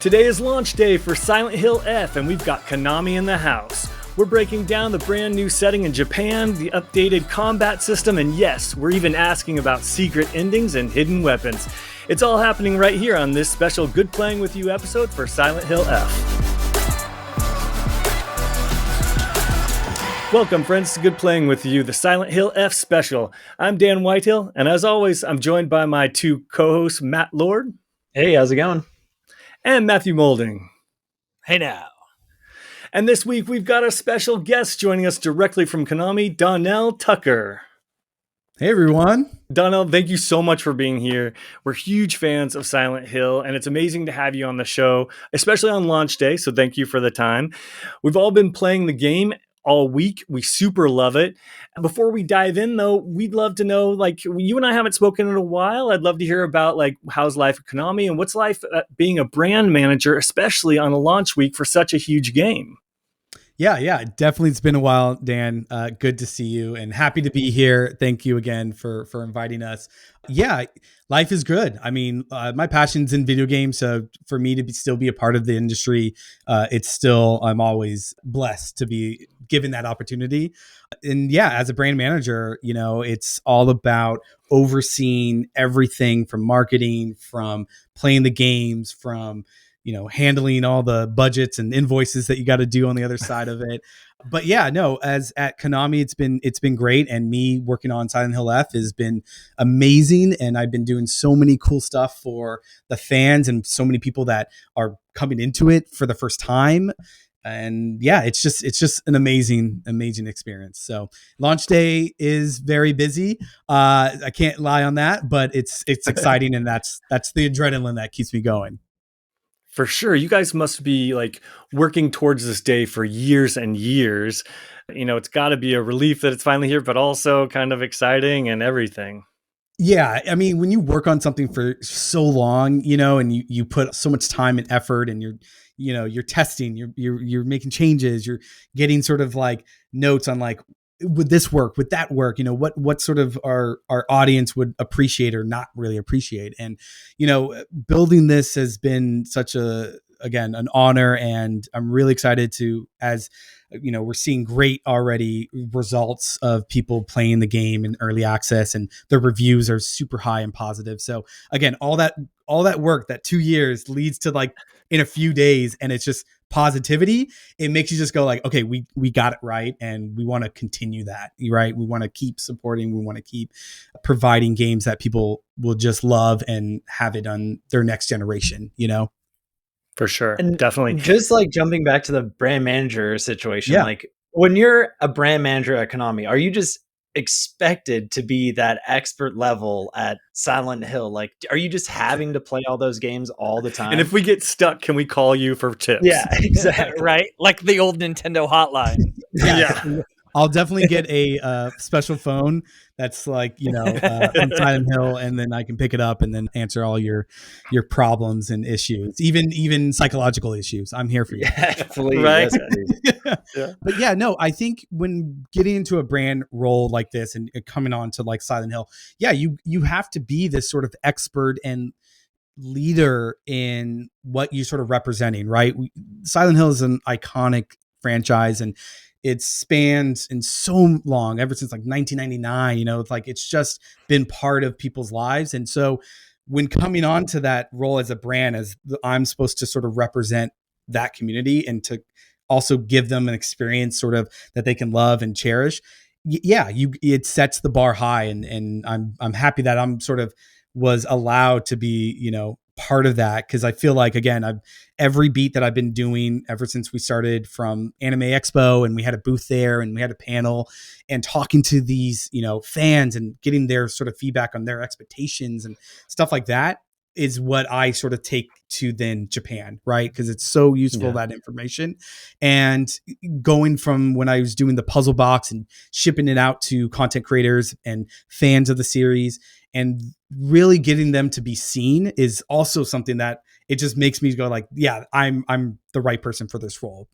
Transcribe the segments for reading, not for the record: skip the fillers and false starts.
Today is launch day for Silent Hill F, and we've got Konami in the house. We're breaking down the brand new setting in Japan, the updated combat system, and yes, we're even asking about secret endings and hidden weapons. It's all happening right here on this special Good Playing With You episode for Silent Hill F. Welcome, friends, to Good Playing With You, the Silent Hill F special. I'm Dan Whitehill, and as always, I'm joined by my two co-hosts, Matt Lord. Hey, how's it going? And Matthew Moulding. Hey now. And this week we've got a special guest joining us directly from Konami, Donell Tucker. Hey everyone. Donell, thank you so much for being here. We're huge fans of Silent Hill, and it's amazing to have you on the show, especially on launch day, so thank you for the time. We've all been playing the game all week. We super love it. Before we dive in, though, we'd love to know, you and I haven't spoken in a while. I'd love to hear about, how's life at Konami and what's life being a brand manager, especially on a launch week for such a huge game. Yeah, definitely. It's been a while, Dan. Good to see you and happy to be here. Thank you again for inviting us. Yeah, life is good. I mean, my passion's in video games, so for me to still be a part of the industry, I'm always blessed to be given that opportunity. And yeah, as a brand manager, it's all about overseeing everything from marketing, from playing the games, from handling all the budgets and invoices that you got to do on the other side of it. But yeah, no, as at Konami, it's been great. And me working on Silent Hill F has been amazing. And I've been doing so many cool stuff for the fans and so many people that are coming into it for the first time. And yeah, it's just an amazing experience. So launch day is very busy. I can't lie on that, but it's exciting. And that's the adrenaline that keeps me going. For sure. You guys must be working towards this day for years and years. It's got to be a relief that it's finally here, but also kind of exciting and everything. Yeah. I mean, when you work on something for so long, and you put so much time and effort and you're testing, you're making changes, you're getting sort of notes on would this work? Would that work? What sort of our audience would appreciate or not really appreciate. And, building this has been such an honor, and I'm really excited as we're seeing great already results of people playing the game in early access, and the reviews are super high and positive. So again, all that work, that 2 years leads to in a few days, and it's just positivity. It makes you just go okay, we got it right. And we want to continue that, right? We want to keep supporting, we want to keep providing games that people will just love and have it on their next generation, For sure. And definitely. Just jumping back to the brand manager situation, yeah. When you're a brand manager at Konami, are you just expected to be that expert level at Silent Hill? Are you just having to play all those games all the time? And if we get stuck, can we call you for tips? Yeah, exactly. Right? Like the old Nintendo hotline. Yeah. I'll definitely get a special phone that's on Silent Hill, and then I can pick it up and then answer all your problems and issues, even psychological issues. I'm here for you. Yeah, please. Right? Yeah. But yeah, no, I think when getting into a brand role like this and coming on to Silent Hill, yeah, you have to be this sort of expert and leader in what you're sort of representing, right? Silent Hill is an iconic franchise, and it spans in so long, ever since 1999, it's just been part of people's lives. And so when coming on to that role as a brand, I'm supposed to sort of represent that community and to also give them an experience sort of that they can love and cherish. It sets the bar high, and I'm happy that I'm sort of was allowed to be, part of that, because I feel again, every beat that I've been doing ever since we started from Anime Expo, and we had a booth there and we had a panel, and talking to these fans and getting their sort of feedback on their expectations and stuff like that is what I sort of take to then Japan, right? Because it's so useful, that information. And going from when I was doing the puzzle box and shipping it out to content creators and fans of the series, and really getting them to be seen is also something that it just makes me go yeah, I'm the right person for this role.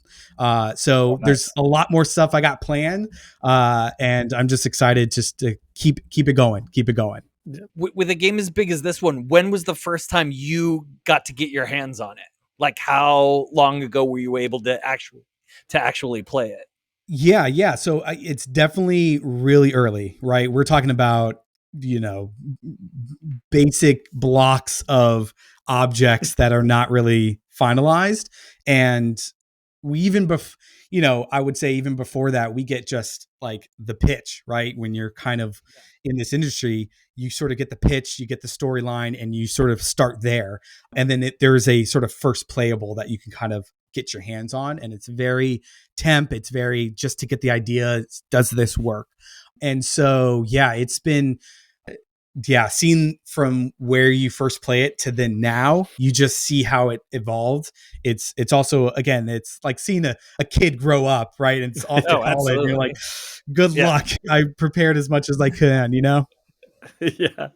So there's a lot more stuff I got planned, and I'm just excited just to keep it going. With a game as big as this one, when was the first time you got to get your hands on it? Like, how long ago were you able to actually play it? Yeah. So it's definitely really early, right? We're talking about, you know, basic blocks of objects that are not really finalized. And we even I would say even before that, we get just like the pitch, right? When you're kind of in this industry, you sort of get the pitch, you get the storyline, and you sort of start there. And then there's a sort of first playable that you can kind of get your hands on. And it's very it's very just to get the idea, does this work? And so, yeah, it's been, seen from where you first play it to then now, you just see how it evolved. It's also, again, it's like seeing a kid grow up, right? And it's off to Oh, college. And you're absolutely. like, good Yeah. luck. I prepared as much as I can, you know? Yeah.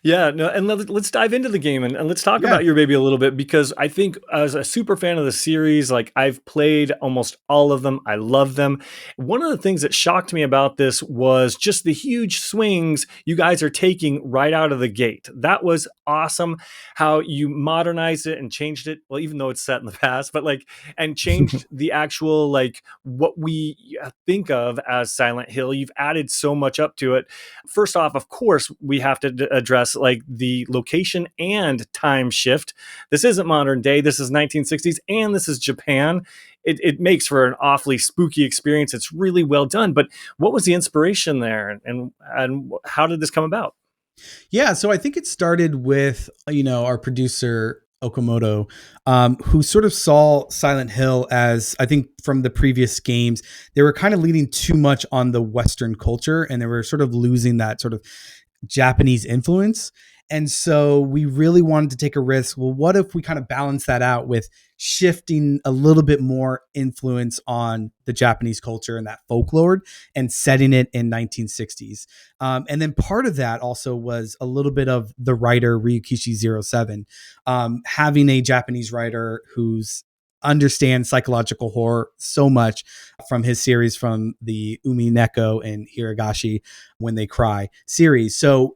Yeah, no, and let's dive into the game, and let's talk Yeah. about your baby a little bit, because I think as a super fan of the series, like I've played almost all of them. I love them. One of the things that shocked me about this was just the huge swings you guys are taking right out of the gate. That was awesome how you modernized it and changed it. Well, even though it's set in the past, but like, and changed the actual, like what we think of as Silent Hill. You've added so much up to it. First off, of course, we have to address like the location and time shift. This isn't modern day. This is 1960s, and this is Japan. It makes for an awfully spooky experience. It's really well done. But what was the inspiration there, and how did this come about? Yeah, so I think it started with, our producer Okamoto, who sort of saw Silent Hill as, I think from the previous games, they were kind of leaning too much on the Western culture, and they were sort of losing that sort of Japanese influence. And so we really wanted to take a risk. Well, what if we kind of balance that out with shifting a little bit more influence on the Japanese culture and that folklore, and setting it in 1960s? And then part of that also was a little bit of the writer Ryukishi 07, having a Japanese writer who's understands psychological horror so much from his series, from the Umi Neko and Hiragashi When They Cry series. So,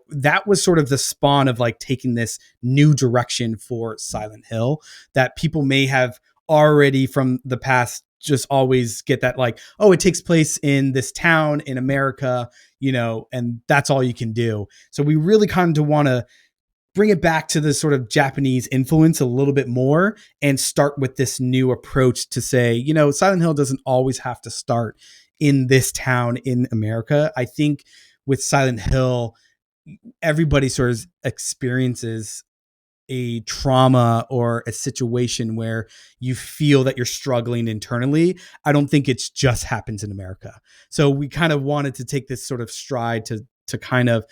that was sort of the spawn of like taking this new direction for Silent Hill that people may have already from the past just always get that, like, oh, it takes place in this town in America, and that's all you can do. So we really kind of want to bring it back to the sort of Japanese influence a little bit more, and start with this new approach to say, Silent Hill doesn't always have to start in this town in America. I think with Silent Hill, everybody sort of experiences a trauma or a situation where you feel that you're struggling internally. I don't think it's just happens in America. So we kind of wanted to take this sort of stride to kind of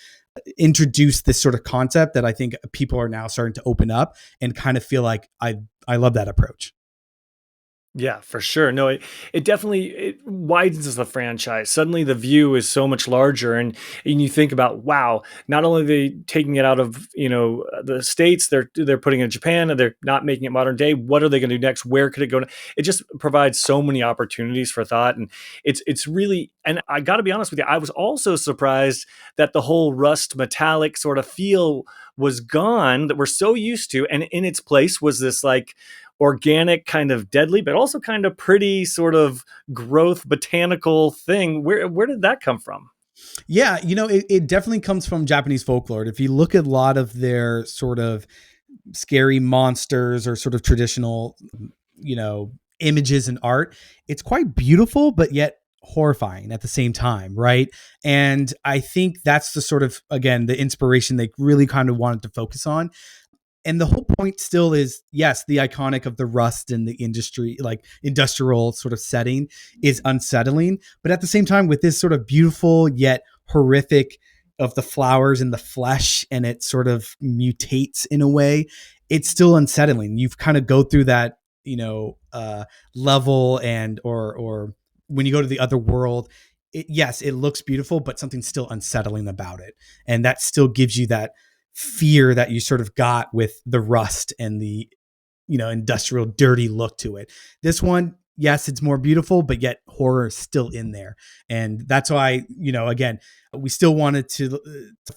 introduce this sort of concept that I think people are now starting to open up and kind of feel like I love that approach. Yeah, for sure. No, it definitely it widens the franchise. Suddenly the view is so much larger, and you think about, wow, not only are they taking it out of, the States, they're putting it in Japan, and they're not making it modern day. What are they going to do next? Where could it go? It just provides so many opportunities for thought. And it's really, and I got to be honest with you, I was also surprised that the whole rust metallic sort of feel was gone that we're so used to, and in its place was this like organic, kind of deadly, but also kind of pretty sort of growth botanical thing. Where did that come from? Yeah, it definitely comes from Japanese folklore. If you look at a lot of their sort of scary monsters or sort of traditional, images and art, it's quite beautiful, but yet horrifying at the same time, right? And I think that's the sort of, again, the inspiration they really kind of wanted to focus on. And the whole point still is, yes, the iconic of the rust and the industry, like industrial sort of setting, is unsettling. But at the same time, with this sort of beautiful yet horrific of the flowers and the flesh, and it sort of mutates in a way, it's still unsettling. You've kind of go through that, level, and or when you go to the other world, yes, it looks beautiful, but something's still unsettling about it. And that still gives you that fear that you sort of got with the rust and the, industrial dirty look to it. This one, yes, it's more beautiful, but yet horror is still in there. And that's why, again, we still wanted to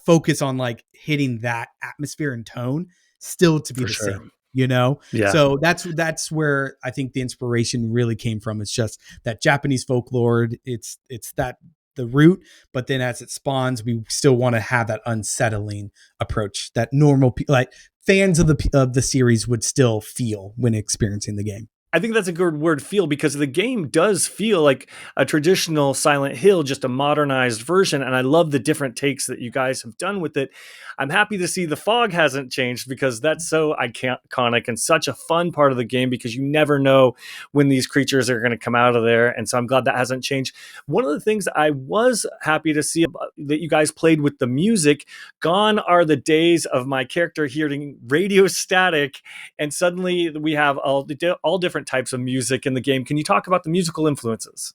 focus on like hitting that atmosphere and tone still to be For the sure. same. Yeah. So that's where I think the inspiration really came from. It's just that Japanese folklore. It's that the root, but then as it spawns, we still want to have that unsettling approach that normal like fans of the series would still feel when experiencing the game. I think that's a good word, feel, because the game does feel like a traditional Silent Hill, just a modernized version. And I love the different takes that you guys have done with it. I'm happy to see the fog hasn't changed, because that's so iconic and such a fun part of the game, because you never know when these creatures are going to come out of there. And so I'm glad that hasn't changed. One of the things I was happy to see that you guys played with the music. Gone are the days of my character hearing radio static, and suddenly we have all different types of music in the game. Can you talk about the musical influences?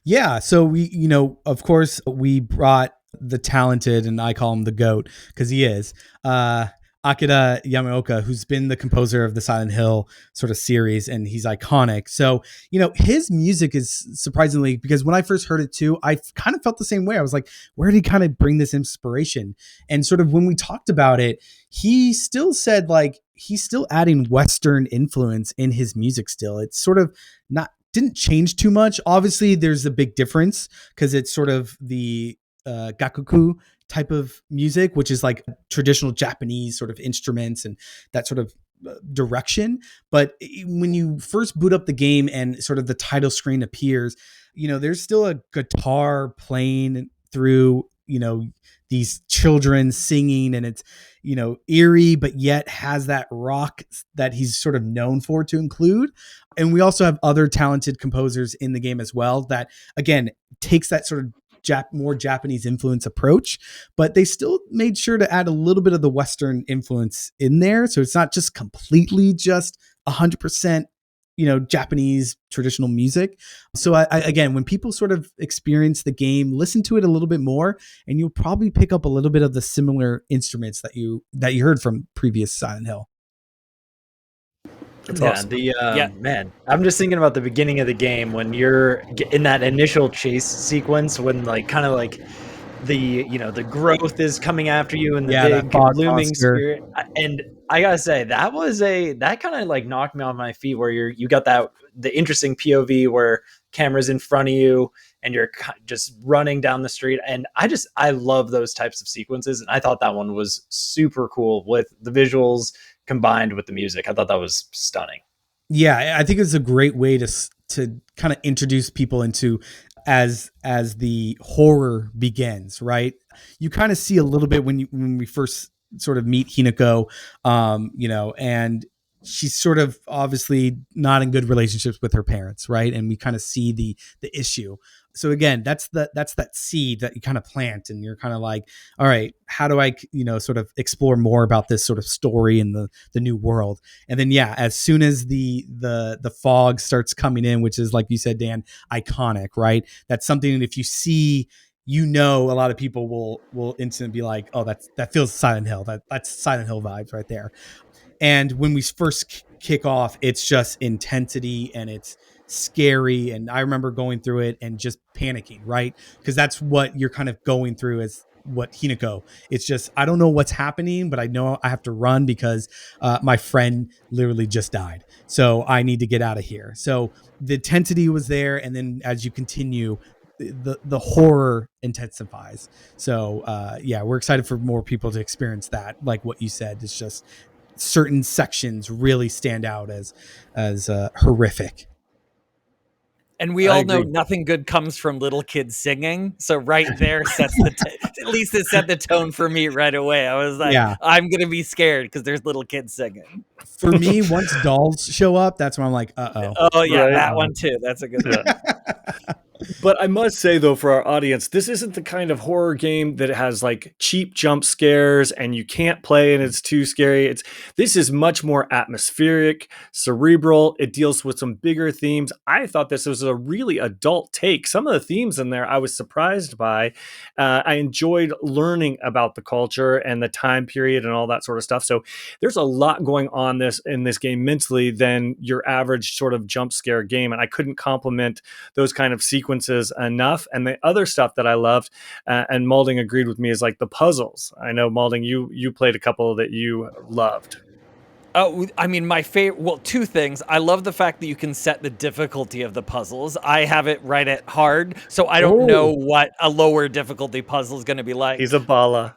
Yeah. So we, of course, we brought the talented, and I call him the GOAT because he is, Akira Yamaoka, who's been the composer of the Silent Hill sort of series, and he's iconic. So, his music is surprisingly, because when I first heard it too, I kind of felt the same way. I was like, where did he kind of bring this inspiration? And sort of when we talked about it, he still said like he's still adding Western influence in his music still. It's sort of didn't change too much. Obviously, there's a big difference because it's sort of the gakuku type of music, which is like traditional Japanese sort of instruments and that sort of direction. But when you first boot up the game and sort of the title screen appears, there's still a guitar playing through, these children singing, and it's, eerie, but yet has that rock that he's sort of known for to include. And we also have other talented composers in the game as well that, again, takes that sort of more Japanese influence approach, but they still made sure to add a little bit of the Western influence in there. So it's not just completely just 100%, Japanese traditional music. So I again, when people sort of experience the game, listen to it a little bit more, and you'll probably pick up a little bit of the similar instruments that you heard from previous Silent Hill. That's awesome. Man, I'm just thinking about the beginning of the game when you're in that initial chase sequence when like kind of like the growth is coming after you and the big looming spirit. And I gotta say that kind of like knocked me off my feet, where you got the interesting POV where camera's in front of you and you're just running down the street. And I love those types of sequences, and I thought that one was super cool with the visuals combined with the music. I thought that was stunning. Yeah, I think it's a great way to kind of introduce people into as the horror begins, right? You kind of see a little bit when we first sort of meet Hinako, and she's sort of obviously not in good relationships with her parents, right? And we kind of see the issue. So again, that's that seed that you kind of plant, and you're kind of like, all right, how do I, sort of explore more about this sort of story in the new world? And then, yeah, as soon as the fog starts coming in, which is, like you said, Dan, iconic, right? That's something that if you see, a lot of people will instantly be like, oh, that feels Silent Hill. That's Silent Hill vibes right there. And when we first kick off, it's just intensity and it's scary. And I remember going through it and just panicking, right? Because that's what you're kind of going through as what Hinako. It's just, I don't know what's happening, but I know I have to run because my friend literally just died. So I need to get out of here. So the intensity was there. And then as you continue, the horror intensifies. So yeah, we're excited for more people to experience that. Like what you said, it's just certain sections really stand out as horrific. And we all know nothing good comes from little kids singing. So right there sets at least it set the tone for me right away. I was like, yeah. I'm going to be scared because there's little kids singing. For me, once dolls show up, that's when I'm like, uh-oh. Oh, yeah, right? That one too. That's a good one. But I must say, though, for our audience, this isn't the kind of horror game that has like cheap jump scares and you can't play and it's too scary. This is much more atmospheric, cerebral. It deals with some bigger themes. I thought this was a really adult take. Some of the themes in there I was surprised by. I enjoyed learning about the culture and the time period and all that sort of stuff. So there's a lot going on in this game mentally than your average sort of jump scare game. And I couldn't compliment those kind of sequences enough. And the other stuff that I loved, and Malding agreed with me, is like the puzzles. I know, Malding, you played a couple that you loved. I mean, my favorite, well, two things. I love the fact that you can set the difficulty of the puzzles. I have it right at hard, so I don't know what a lower difficulty puzzle is going to be like. He's a bala.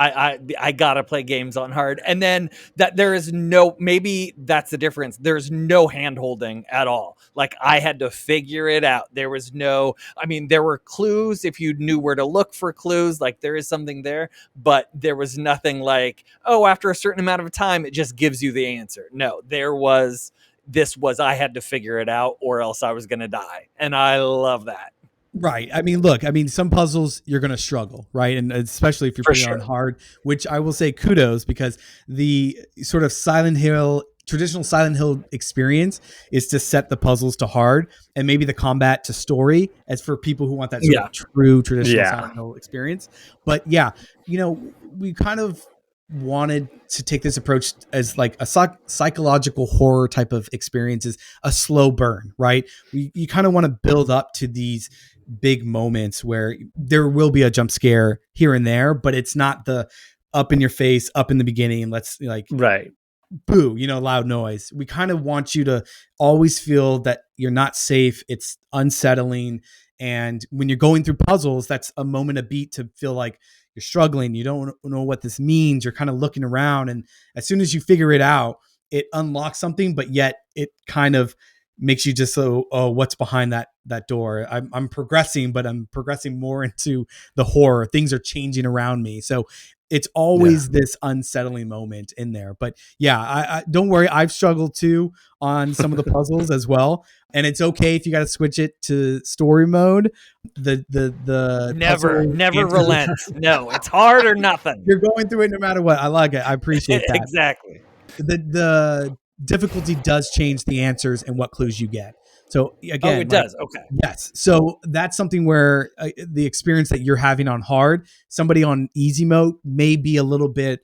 I gotta play games on hard, and then that there is no, maybe that's the difference. There's no hand holding at all. Like, I had to figure it out. There was no, I mean, there were clues if you knew where to look for clues. Like, there is something there, but there was nothing like, oh, after a certain amount of time, it just gives you the answer. No, I had to figure it out, or else I was gonna die, and I love that. Right. I mean, look, some puzzles you're going to struggle, right? And especially if you're putting on hard, which I will say kudos, because the sort of traditional Silent Hill experience is to set the puzzles to hard and maybe the combat to story, as for people who want that sort of true traditional Silent Hill experience. But yeah, we kind of wanted to take this approach as like a psychological horror type of experience, is a slow burn, right? You kind of want to build up to these big moments where there will be a jump scare here and there, but it's not the up in your face, up in the beginning, and let's like boo, loud noise. We kind of want you to always feel that you're not safe. It's unsettling. And when you're going through puzzles, that's a moment of beat to feel like you're struggling. You don't know what this means. You're kind of looking around. And as soon as you figure it out, it unlocks something, but yet it kind of makes you just what's behind that door? I'm progressing, but I'm progressing more into the horror. Things are changing around me. So it's always this unsettling moment in there. But yeah, I don't worry. I've struggled too on some of the puzzles as well. And it's okay if you got to switch it to story mode. The never relent. No, it's hard or nothing. You're going through it no matter what. I like it. I appreciate that. Exactly. The difficulty does change the answers and what clues you get. So again, it does. Okay. Yes. So that's something where the experience that you're having on hard, somebody on easy mode may be a little bit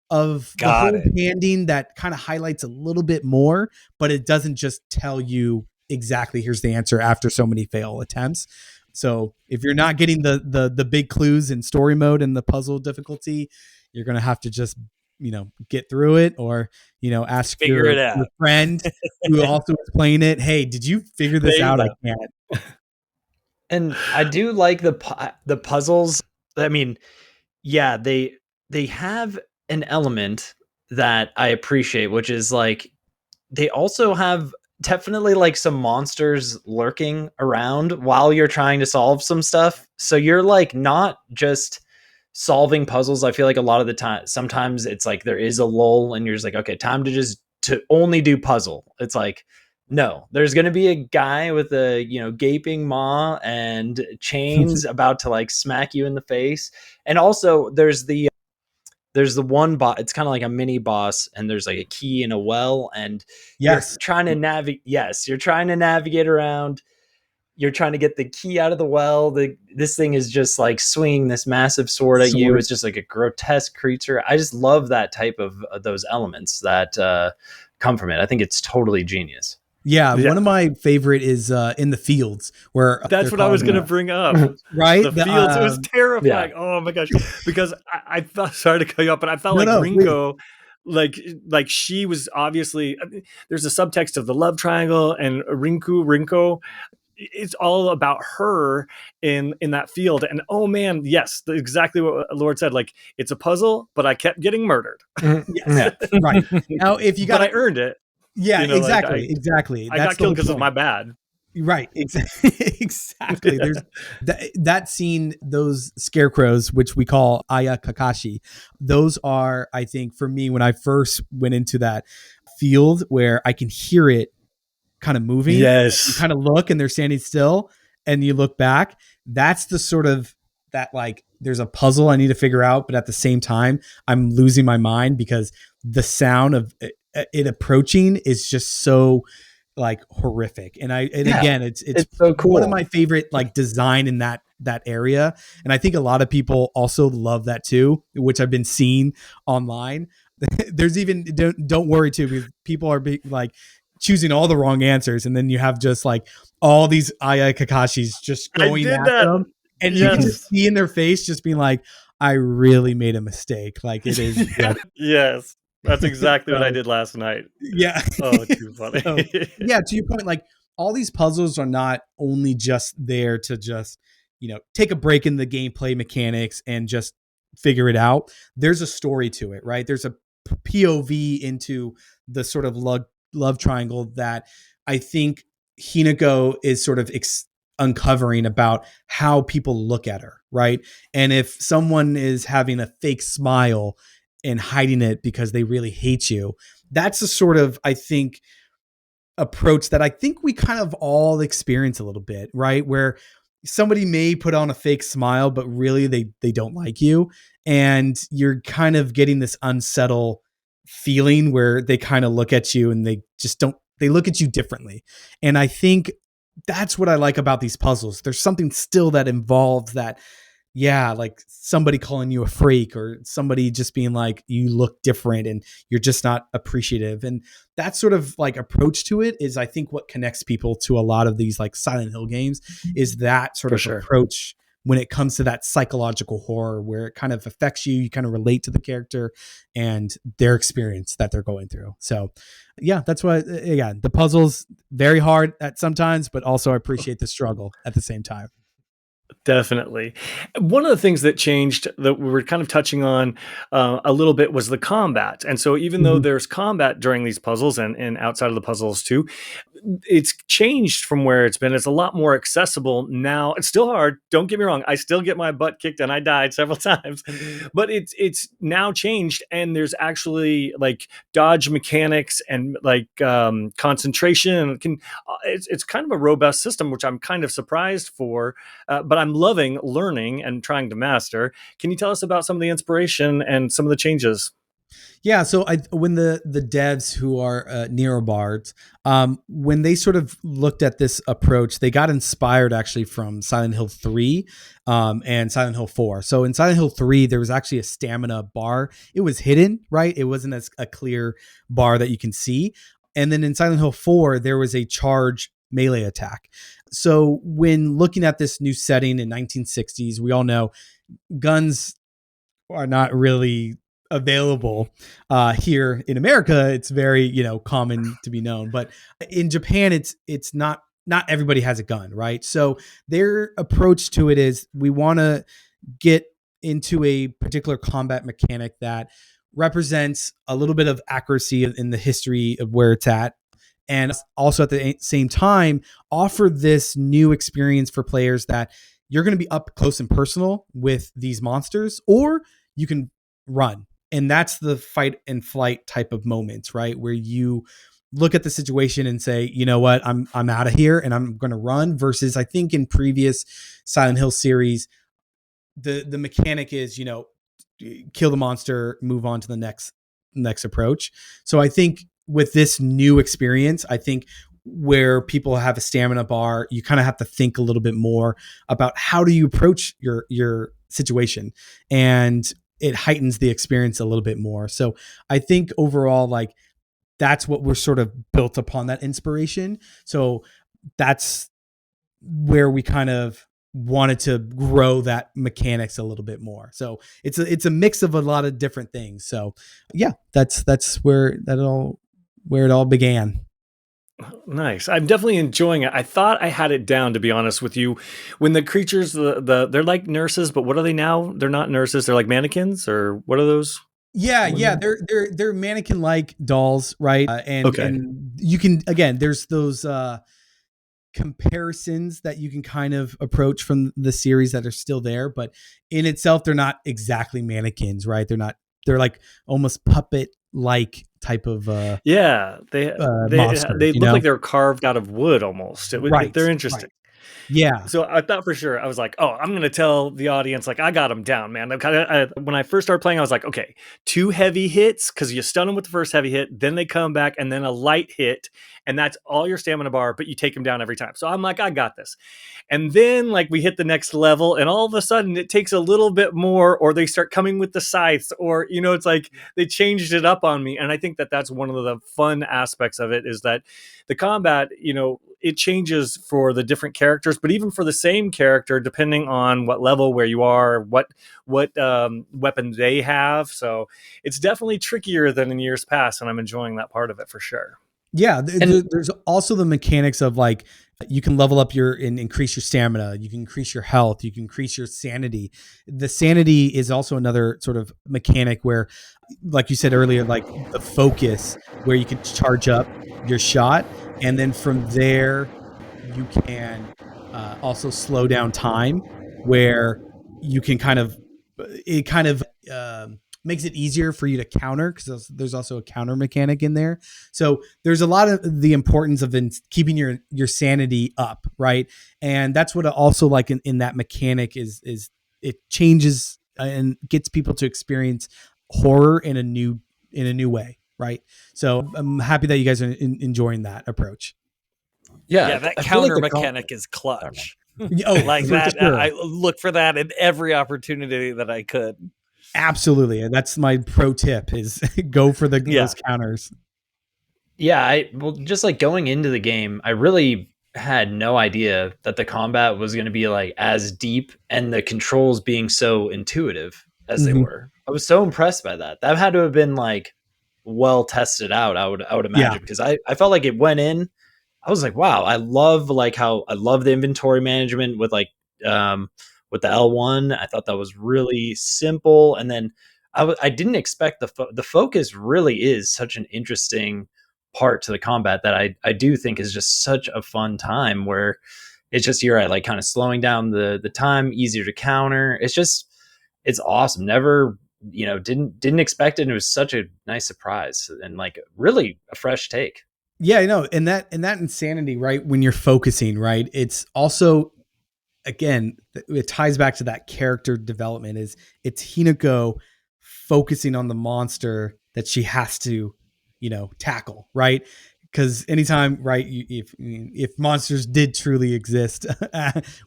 of the whole handing that kind of highlights a little bit more, but it doesn't just tell you exactly here's the answer after so many fail attempts. So if you're not getting the big clues in story mode and the puzzle difficulty, you're going to have to just get through it, or ask your friend who also is playing it, hey, did you figure this out? I can't. And I do like the puzzles. I mean, yeah, they have an element that I appreciate, which is like they also have definitely like some monsters lurking around while you're trying to solve some stuff. So you're like not just solving puzzles. I feel like a lot of the time, sometimes it's like there is a lull and you're just like, okay, time to only do puzzle. It's like, no, there's going to be a guy with a, gaping maw and chains about to like smack you in the face. And also there's the one boss. It's kind of like a mini boss, and there's like a key in a well, and you're trying to navigate. Yes, you're trying to navigate around. You're trying to get the key out of the well. This thing is just like swinging this massive sword at you. It's just like a grotesque creature. I just love that type of those elements that come from it. I think it's totally genius. Yeah, one of my favorite is in the fields, where that's what I was going to bring up. Right, the fields. It was terrifying. Yeah. Oh my gosh! Because I thought, sorry to cut you up, but I felt like Rinko, like she was obviously. There's a subtext of the love triangle, and Rinko. It's all about her in that field. And oh man, yes, exactly what Lord said. Like, it's a puzzle, but I kept getting murdered. Yes. Right. Now, if you got, but I earned it. Yeah, exactly. Exactly. I got killed because of my bad. Right. Exactly. There's that scene, those scarecrows, which we call Aya Kakashi. Those are, I think, for me, when I first went into that field where I can hear it kind of moving. Yes. You kind of look and they're standing still, and you look back. That's the sort of that, like, there's a puzzle I need to figure out, but at the same time, I'm losing my mind because the sound of it approaching is just so like horrific. And again, it's so cool. One of my favorite like design in that area. And I think a lot of people also love that too, which I've been seeing online. There's even, don't worry too, because people are like choosing all the wrong answers. And then you have just like all these Aya Kakashis just going at them. And you can just see in their face, just being like, I really made a mistake. Like, it is. Yes. That's exactly what I So, did last night. yeah. Oh, too funny. So, yeah, to your point, like all these puzzles are not only just there to just, take a break in the gameplay mechanics and just figure it out. There's a story to it, right? There's a POV into the sort of love triangle that I think Hinako is sort of uncovering about how people look at her, right? And if someone is having a fake smile and hiding it because they really hate you, that's a sort of, I think, approach that I think we kind of all experience a little bit, right? Where somebody may put on a fake smile, but really they don't like you. And you're kind of getting this unsettled feeling where they kind of look at you and they just don't, they look at you differently. And I think that's what I like about these puzzles. There's something still that involves that, yeah, like somebody calling you a freak or somebody just being like, you look different and you're just not appreciative. And that sort of like approach to it is, I think, what connects people to a lot of these like Silent Hill games is that sort For of sure. approach when it comes to that psychological horror where it kind of affects you. You kind of relate to the character and their experience that they're going through. So yeah, that's why, again, the puzzles very hard at sometimes, but also I appreciate the struggle at the same time. Definitely. One of the things that changed that we were kind of touching on a little bit was the combat. And so even though there's combat during these puzzles and outside of the puzzles too, it's changed from where it's been. It's a lot more accessible now. It's still hard. Don't get me wrong. I still get my butt kicked and I died several times, but it's now changed. And there's actually like dodge mechanics and like concentration. It's kind of a robust system, which I'm kind of surprised for, but I'm loving learning and trying to master. Can you tell us about some of the inspiration and some of the changes? Yeah, so when the devs who are Neurobards, when they sort of looked at this approach, they got inspired actually from Silent Hill 3 and Silent Hill 4. So in Silent Hill 3, there was actually a stamina bar. It was hidden, right? It wasn't as a clear bar that you can see. And then in Silent Hill 4, there was a charge melee attack. So when looking at this new setting in 1960s, we all know guns are not really available here in America. It's very, common to be known, but in Japan, it's not everybody has a gun, right? So their approach to it is we want to get into a particular combat mechanic that represents a little bit of accuracy in the history of where it's at, and also at the same time offer this new experience for players that you're going to be up close and personal with these monsters, or you can run. And that's the fight and flight type of moments, right? Where you look at the situation and say, you know what, I'm out of here and I'm going to run. Versus I think in previous Silent Hill series, the mechanic is, kill the monster, move on to the next approach. So I think with this new experience, I think where people have a stamina bar, you kind of have to think a little bit more about how do you approach your situation, and it heightens the experience a little bit more. So I think overall, like that's what we're sort of built upon that inspiration. So that's where we kind of wanted to grow that mechanics a little bit more. So it's a mix of a lot of different things. So yeah, that's where it all began. Nice. I'm definitely enjoying it. I thought I had it down, to be honest with you. When the creatures, they're like nurses, but what are they now? They're not nurses. They're like mannequins, or what are those? Yeah. They're mannequin like dolls, right? And you can, again, there's those comparisons that you can kind of approach from the series that are still there, but in itself, they're not exactly mannequins, right? They're like almost puppet like type of Yeah, monster. they look like they were carved out of wood almost. Right, They're interesting. right. Yeah. So I thought for sure, I was like, oh, I'm going to tell the audience, like, I got them down, man. When I first started playing, I was like, okay, 2 heavy hits, because you stun them with the first heavy hit, then they come back, and then a light hit, and that's all your stamina bar, but you take them down every time. So I'm like, I got this. And then like we hit the next level, and all of a sudden it takes a little bit more, or they start coming with the scythes, or, it's like they changed it up on me. And I think that that's one of the fun aspects of it, is that the combat, it changes for the different characters, but even for the same character, depending on what level, where you are, what weapon they have. So it's definitely trickier than in years past, and I'm enjoying that part of it for sure. Yeah, there's also the mechanics of like you can level up and increase your stamina, you can increase your health, you can increase your sanity. The sanity is also another sort of mechanic where, like you said earlier, like the focus where you can charge up your shot, and then from there you can also slow down time, where you can it kind of makes it easier for you to counter, because there's also a counter mechanic in there. So there's a lot of the importance of keeping your sanity up, right? And that's what I also like in that mechanic is it changes and gets people to experience horror in a new way, right? So I'm happy that you guys are enjoying that approach. Yeah, that counter mechanic is clutch. Like that, sure. I look for that in every opportunity that I could. Absolutely, and that's my pro tip: is go for those counters. Yeah, well, just like going into the game, I really had no idea that the combat was going to be like as deep and the controls being so intuitive as they were. I was so impressed by that. That had to have been like well tested out, I would imagine, because I felt like it went in. I was like, wow, I love the inventory management with with the L1. I thought that was really simple. And then I didn't expect the focus really is such an interesting part to the combat that I do think is just such a fun time, where it's just, you're right, like kind of slowing down the time, easier to counter. It's awesome. Never, didn't expect it. And it was such a nice surprise and like really a fresh take. Yeah, I know. And that insanity, right? When you're focusing, right? It's also, again, it ties back to that character development. It's Hinako focusing on the monster that she has to, tackle, right? Because anytime, right, if monsters did truly exist,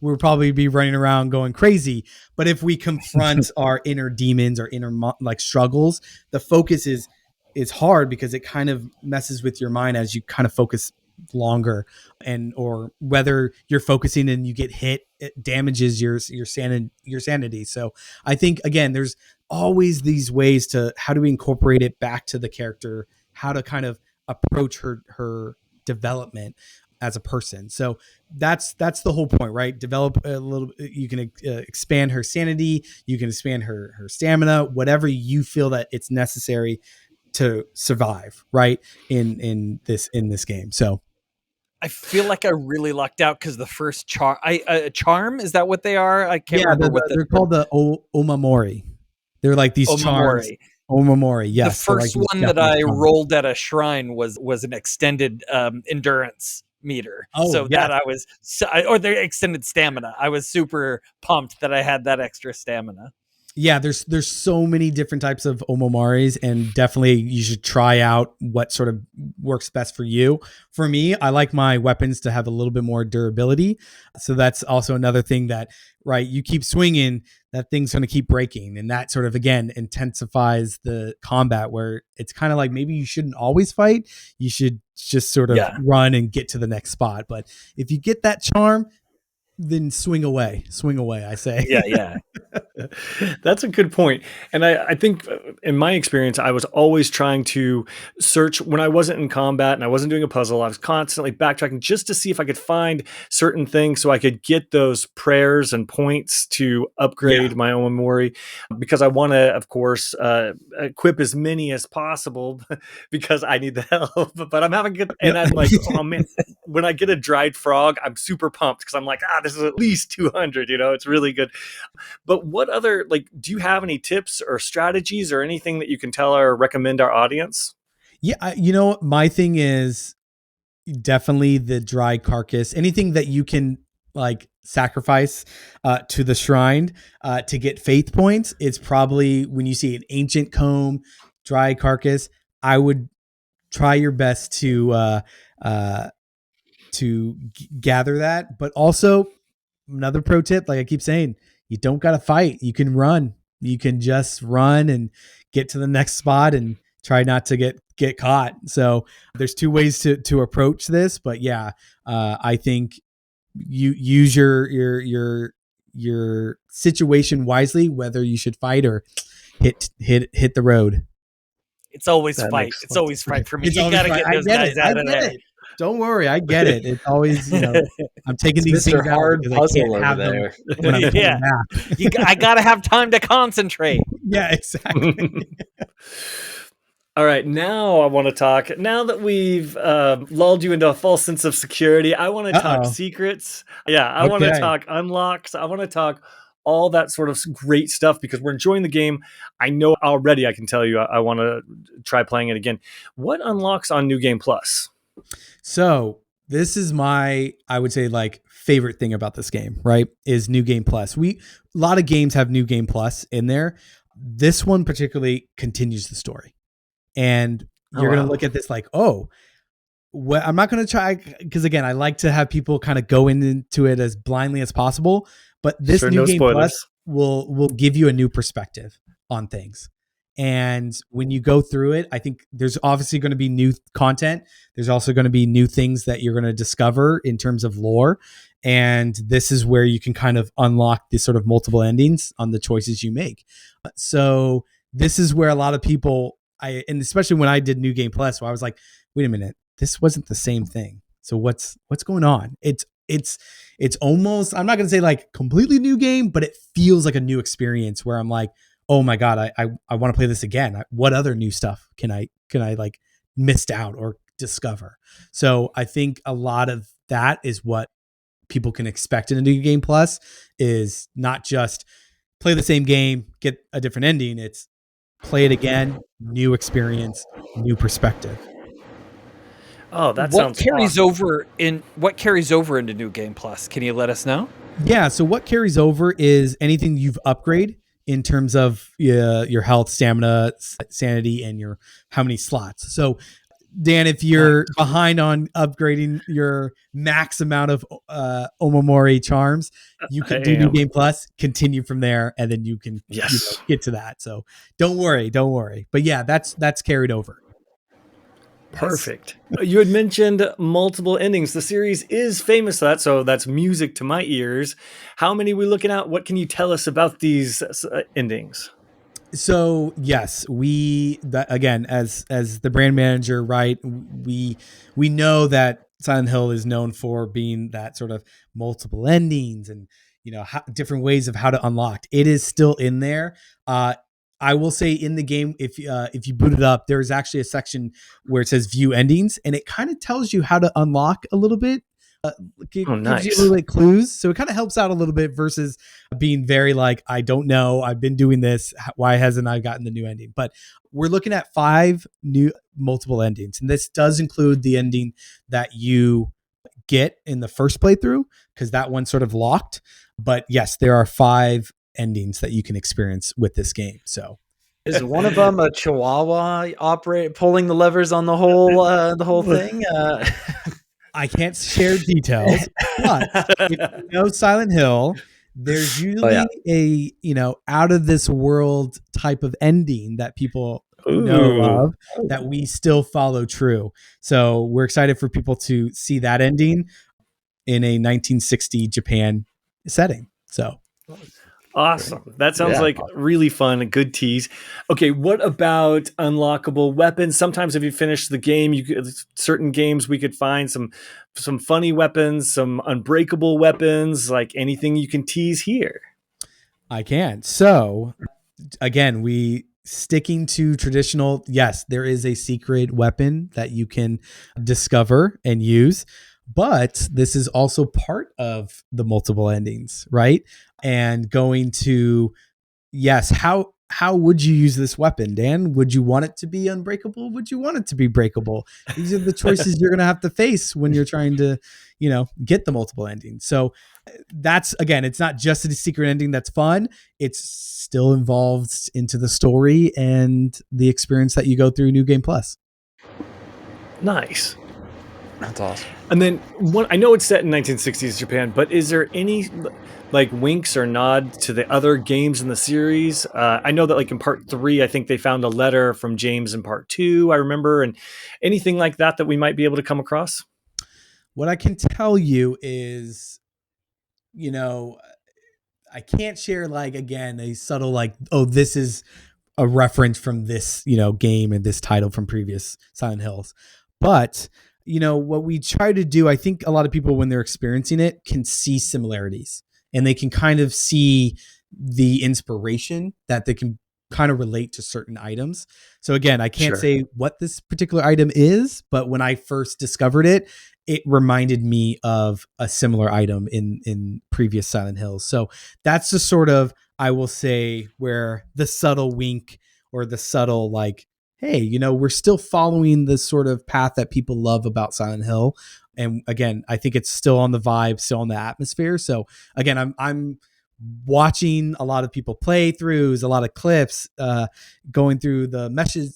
we'll probably be running around going crazy. But if we confront our inner demons or inner struggles, the focus is hard, because it kind of messes with your mind as you kind of focus longer, or whether you're focusing and you get hit, it damages your sanity. So I think, again, there's always these ways to how do we incorporate it back to the character, how to kind of approach her development as a person. So that's the whole point, right? Develop a little, you can expand her sanity, you can expand her stamina, whatever you feel that it's necessary to survive, right, in this game. So I feel like I really lucked out, because the first charm, is that what they are? I can't remember what they're called. The Omamori. They're like these charms. Omamori, yes. The first one that I rolled at a shrine was an extended endurance meter. That I was, or the extended stamina. I was super pumped that I had that extra stamina. Yeah, there's so many different types of Omomaris, and definitely you should try out what sort of works best for you. For me, I like my weapons to have a little bit more durability. So that's also another thing that, right, you keep swinging, that thing's going to keep breaking. And that sort of, again, intensifies the combat, where it's kind of like maybe you shouldn't always fight. You should just sort of run and get to the next spot. But if you get that charm, then swing away, I say. Yeah. That's a good point. And I think in my experience, I was always trying to search when I wasn't in combat and I wasn't doing a puzzle. I was constantly backtracking just to see if I could find certain things so I could get those prayers and points to upgrade my own memory, because I want to, of course, equip as many as possible because I need the help. But I'm having good, and I'm like, oh man, when I get a dried frog, I'm super pumped, because I'm like, this is at least 200, it's really good. But what other, do you have any tips or strategies or anything that you can tell or recommend our audience? Yeah, my thing is definitely the dry carcass. Anything that you can sacrifice to the shrine to get faith points is probably, when you see an ancient comb, dry carcass, I would try your best to gather that. But also, another pro tip, like I keep saying, you don't got to fight. You can run. You can just run and get to the next spot and try not to get get caught. So there's two ways to approach this, but yeah, I think you use your situation wisely, whether you should fight or hit the road. It's always fight. It's always fight for me. You got to get those guys out of there. Don't worry, I get it. It's always, I'm taking these things hard out puzzle I can't over have there. them when I'm playing map. I got to have time to concentrate. Yeah, exactly. All right, now I want to talk. Now that we've lulled you into a false sense of security, I want to talk secrets. Yeah, I want to talk unlocks. I want to talk all that sort of great stuff because we're enjoying the game. I know already, I can tell you, I want to try playing it again. What unlocks on New Game Plus? So this is my, I would say, like, favorite thing about this game, right? Is New Game Plus. A lot of games have New Game Plus in there. This one particularly continues the story. And you're going to look at this like, I'm not going to try, because again, I like to have people kind of go into it as blindly as possible. But this New Game Plus will give you a new perspective on things. And when you go through it, I think there's obviously going to be new content. There's also going to be new things that you're going to discover in terms of lore. And this is where you can kind of unlock these sort of multiple endings on the choices you make. So this is where a lot of people, and especially when I did New Game Plus, where I was like, wait a minute, this wasn't the same thing. So what's going on? It's almost, I'm not going to say like completely new game, but it feels like a new experience where I'm like, oh my God, I want to play this again. What other new stuff can I like missed out or discover? So I think a lot of that is what people can expect in a New Game Plus, is not just play the same game, get a different ending. It's play it again, new experience, new perspective. Oh, that sounds awesome. What carries over into New Game Plus? Can you let us know? Yeah, so what carries over is anything you've upgraded in terms of your health, stamina, sanity, and your how many slots. So, Dan, if you're behind on upgrading your max amount of Omamori charms, you can do New Game Plus, continue from there, and then you can get to that. So don't worry. But yeah, that's carried over. Perfect. You had mentioned multiple endings. The series is famous for that, so that's music to my ears. How many are we looking at? What can you tell us about these endings? So yes, again, as the brand manager, right? We know that Silent Hill is known for being that sort of multiple endings and different ways of how to unlock. It is still in there. I will say in the game, if you boot it up, there is actually a section where it says view endings, and it kind of tells you how to unlock a little bit. Gives you a little bit clues. So it kind of helps out a little bit versus being very like, I don't know, I've been doing this. Why hasn't I gotten the new ending? But we're looking at 5 new multiple endings. And this does include the ending that you get in the first playthrough, because that one's sort of locked. But yes, there are 5 endings that you can experience with this game. So is one of them a Chihuahua pulling the levers on the whole thing? I can't share details, but if you know Silent Hill, there's usually a out of this world type of ending that people know of that we still follow true. So we're excited for people to see that ending in a 1960 Japan setting. So awesome. That sounds like really fun, a good tease. Okay, what about unlockable weapons? Sometimes if you finish the game, certain games we could find some funny weapons, some unbreakable weapons, like anything you can tease here. I can. So again, we sticking to traditional. Yes, there is a secret weapon that you can discover and use, but this is also part of the multiple endings, right? And going to, yes, how would you use this weapon, Dan? Would you want it to be unbreakable? Would you want it to be breakable? These are the choices you're going to have to face when you're trying to, get the multiple endings. So that's, again, it's not just a secret ending that's fun. It's still involved into the story and the experience that you go through New Game Plus. Nice. That's awesome. And then I know it's set in 1960s Japan, but is there any like winks or nods to the other games in the series? I know that like in part 3, I think they found a letter from James in part 2, I remember, and anything like that we might be able to come across? What I can tell you is, I can't share like, again, a subtle like, oh, this is a reference from this, game and this title from previous Silent Hills. But, what we try to do, I think a lot of people when they're experiencing it can see similarities and they can kind of see the inspiration that they can kind of relate to certain items. So again, I can't say what this particular item is, but when I first discovered it, it reminded me of a similar item in previous Silent Hills. So that's the sort of, I will say, where the subtle wink or the subtle like, hey, we're still following the sort of path that people love about Silent Hill. And again, I think it's still on the vibe, still on the atmosphere. So again, I'm watching a lot of people playthroughs, a lot of clips, going through the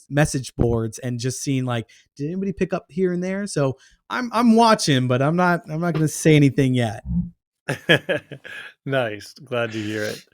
message boards and just seeing like, did anybody pick up here and there? So I'm watching, but I'm not going to say anything yet. Nice. Glad to hear it.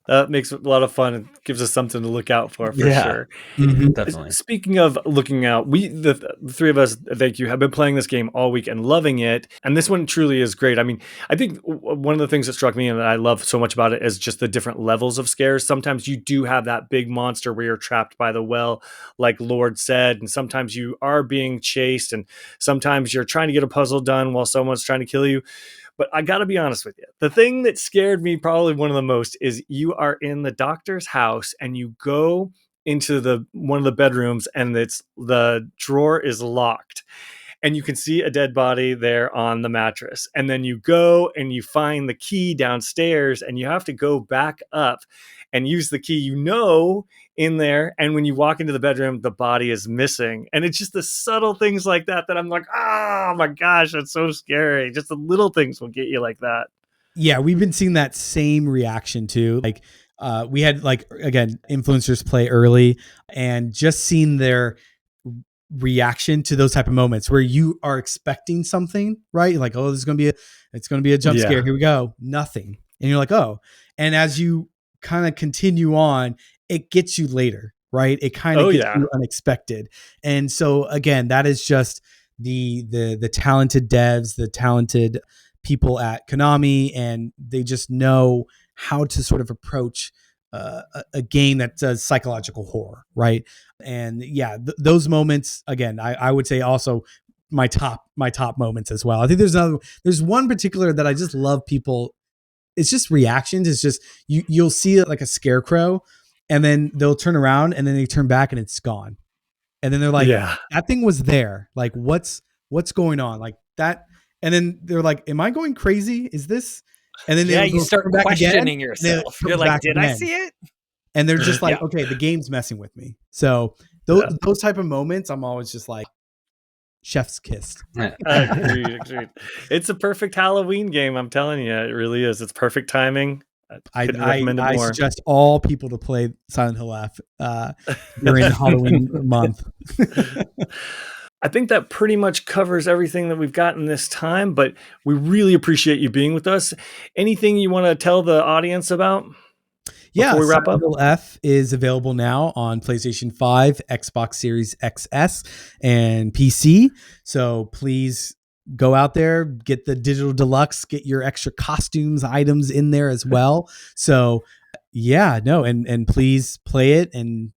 That makes it a lot of fun. It gives us something to look out for sure. Mm-hmm. Definitely. Speaking of looking out, the three of us, thank you, have been playing this game all week and loving it. And this one truly is great. I mean, I think one of the things that struck me and that I love so much about it is just the different levels of scares. Sometimes you do have that big monster where you're trapped by the well, like Lord said, and sometimes you are being chased, and sometimes you're trying to get a puzzle done while someone's trying to kill you. But I got to be honest with you. The thing that scared me probably one of the most is you are in the doctor's house and you go into one of the bedrooms and the drawer is locked and you can see a dead body there on the mattress. And then you go and you find the key downstairs and you have to go back up and use the key, in there. And when you walk into the bedroom, the body is missing. And it's just the subtle things like that I'm like, oh my gosh, that's so scary. Just the little things will get you like that. Yeah, we've been seeing that same reaction too. Like we had like, again, influencers play early and just seeing their reaction to those type of moments where you are expecting something, right? Like, oh, it's going to be a jump scare. Here we go. Nothing. And you're like, oh, and as you kind of continue on, it gets you later, right? It kind of gets you unexpected. And so again, that is just the talented devs, the talented people at Konami, and they just know how to sort of approach a game that does psychological horror, right? And those moments, again, I would say also my top moments as well. I think there's one particular that I just love people. It's just reactions. It's just you'll see it like a scarecrow, and then they'll turn around and then they turn back and it's gone. And then they're like, that thing was there. Like, what's going on? Like that. And then they're like, am I going crazy? Is this? And then you start questioning yourself. You're like, did I see it? And they're just like, okay, the game's messing with me. So those type of moments, I'm always just like, chef's kiss. Agreed. It's a perfect Halloween game. I'm telling you, it really is. It's perfect timing. I suggest all people to play Silent Hill F during Halloween month. I think that pretty much covers everything that we've gotten this time, but we really appreciate you being with us. Anything you want to tell the audience about? Before we wrap up? Silent Hill F is available now on PlayStation 5, Xbox Series XS, and PC. So please go out there, get the digital deluxe, get your extra costumes, items in there as well. So and please play it and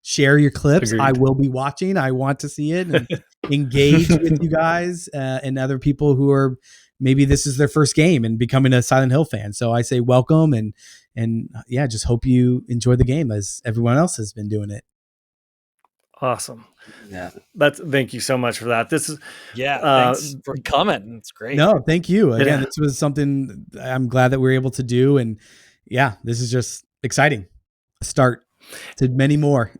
share your clips. Agreed. I will be watching. I want to see it and engage with you guys and other people who are maybe this is their first game and becoming a Silent Hill fan. So I say welcome and just hope you enjoy the game as everyone else has been doing it. Awesome. Yeah. Thank you so much for that. This is thanks for coming. It's great. No, thank you. Again, this was something I'm glad that we were able to do. And this is just exciting. Start to many more.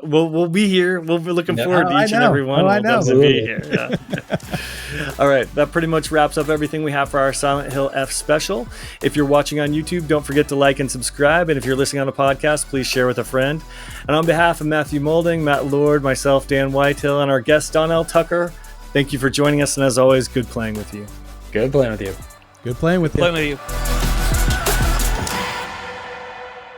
We'll be here. We'll be looking forward to each and every one. I know. We'll be here. Yeah. All right. That pretty much wraps up everything we have for our Silent Hill F special. If you're watching on YouTube, don't forget to like and subscribe. And if you're listening on a podcast, please share with a friend. And on behalf of Matthew Moulding, Matt Lord, myself, Dan Whitehill, and our guest, Donell Tucker, Thank you for joining us, and as always, good playing with you. Good playing with you. Good playing with you. Playing with you.